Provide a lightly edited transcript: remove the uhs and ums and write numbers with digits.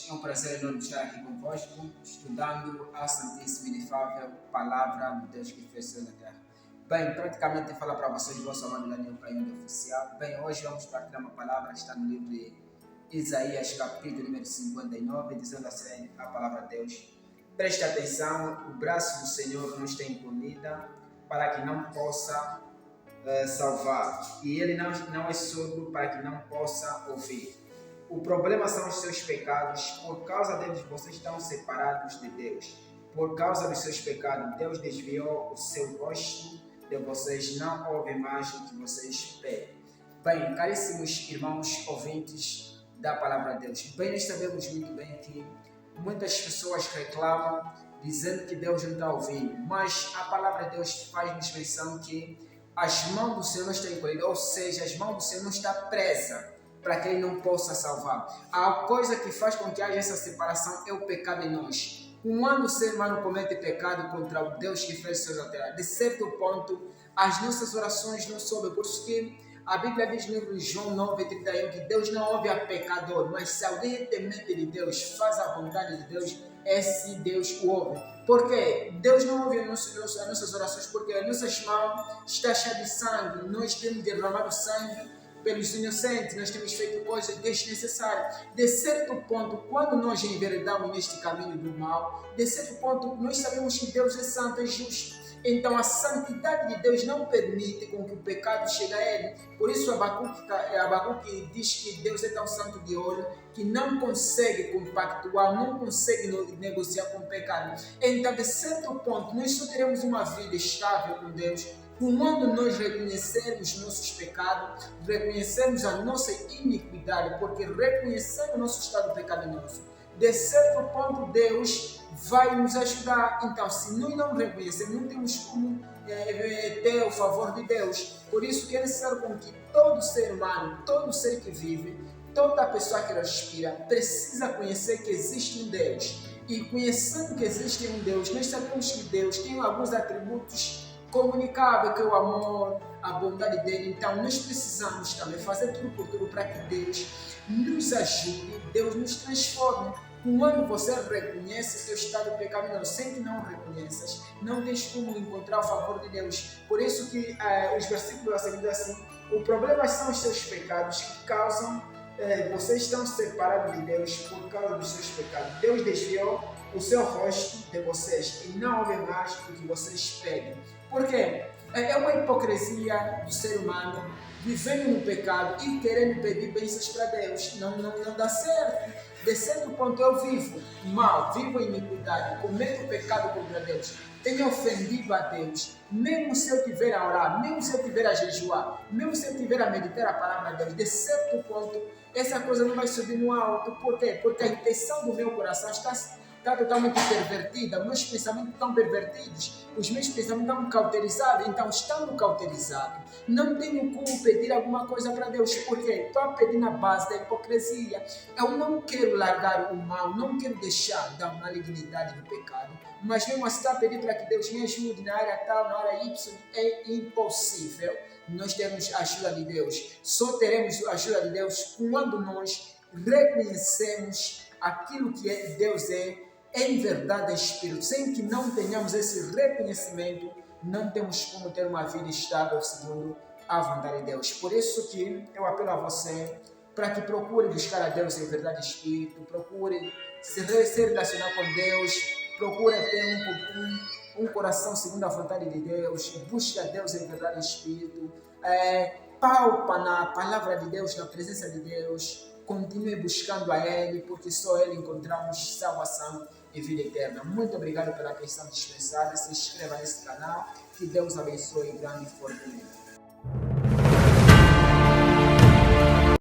todos, é um prazer enorme estar aqui convosco, estudando a Santíssima e Inefável Palavra de Deus que fez céu na terra. Bem, praticamente falar para vocês, vosso amado Daniel Caindo Oficial. Bem, hoje vamos partilhar uma palavra que está no livro de Isaías, capítulo número 59, dizendo assim a palavra de Deus. Preste atenção, o braço do Senhor nos tem punida para que não possa salvar, e ele não é surdo para que não possa ouvir. O problema são os seus pecados. Por causa deles vocês estão separados de Deus. Por causa dos seus pecados, Deus desviou o seu rosto de vocês, não ouve mais o que vocês pedem. Bem, caríssimos irmãos ouvintes da palavra de Deus, bem, nós sabemos muito bem que muitas pessoas reclamam dizendo que Deus não está ouvindo, mas a palavra de Deus faz-nos menção que as mãos do Senhor não estão encolhidas, ou seja, as mãos do Senhor não estão presas para que Ele não possa salvar. A coisa que faz com que haja essa separação é o pecado em nós. Quando o ser humano comete pecado contra o Deus que fez os céus e a terra, de certo ponto, as nossas orações não sobem. Por isso que a Bíblia diz no livro de João 9:31 que Deus não ouve a pecador, mas se alguém é temente de Deus, faz a vontade de Deus, esse Deus o ouve. Por quê? Deus não ouve as nossas orações porque as nossas mãos estão cheias de sangue, nós temos derramado sangue pelos inocentes, nós temos feito coisas desnecessárias. De certo ponto, quando nós enveredamos neste caminho do mal, de certo ponto, nós sabemos que Deus é santo e justo. Então, a santidade de Deus não permite com que o pecado chegue a Ele. Por isso, Abacuque diz que Deus é tão santo de olho que não consegue compactuar, não consegue negociar com o pecado. Então, de certo ponto, nós só teremos uma vida estável com Deus quando nós reconhecermos nossos pecados, reconhecermos a nossa iniquidade, porque reconhecendo o nosso estado pecaminoso, de certo ponto Deus vai nos ajudar. Então, se nós não reconhecermos, não temos como ter o favor de Deus. Por isso que é necessário com que todo ser humano, todo ser que vive, toda pessoa que respira, precisa conhecer que existe um Deus. E conhecendo que existe um Deus, nós sabemos que Deus tem alguns atributos comunicável, que é o amor, a bondade dele. Então nós precisamos também fazer tudo por tudo para que Deus nos ajude, Deus nos transforme. Quando você reconhece seu estado pecaminoso, sem que não reconheças, não tens como encontrar o favor de Deus. Por isso que os versículos a seguir assim, o problema são os seus pecados que causam, vocês estão separados de Deus por causa dos seus pecados. Deus desviou o seu rosto de vocês e não ouve mais o que vocês pedem. Por quê? É uma hipocrisia do ser humano vivendo no pecado e querendo pedir bênçãos para Deus. Não dá certo. De certo ponto eu vivo mal, vivo em iniquidade, cometo pecado contra Deus, tenho ofendido a Deus. Mesmo se eu estiver a orar, mesmo se eu estiver a jejuar, mesmo se eu estiver a meditar a palavra de Deus, de certo ponto essa coisa não vai subir no alto. Por quê? Porque a intenção do meu coração está totalmente pervertida, meus pensamentos estão pervertidos, os meus pensamentos estão cauterizados. Então, estando cauterizado, não tenho como pedir alguma coisa para Deus, porque estou a pedir na base da hipocrisia. Eu não quero largar o mal, não quero deixar da malignidade do pecado, mas mesmo assim estou a pedir para que Deus me ajude na área tal, na área Y. É impossível nós termos a ajuda de Deus. Só teremos a ajuda de Deus quando nós reconhecemos aquilo que Deus é em verdade Espírito. Sem que não tenhamos esse reconhecimento, não temos como ter uma vida estável segundo a vontade de Deus. Por isso que eu apelo a você para que procure buscar a Deus em verdade Espírito, procure se relacionar com Deus, procure ter um coração segundo a vontade de Deus, busque a Deus em verdade Espírito, palpa na palavra de Deus, na presença de Deus. Continue buscando a Ele, porque só Ele encontramos salvação e vida eterna. Muito obrigado pela atenção dispensada. Se inscreva nesse canal. Que Deus abençoe grande e fortemente.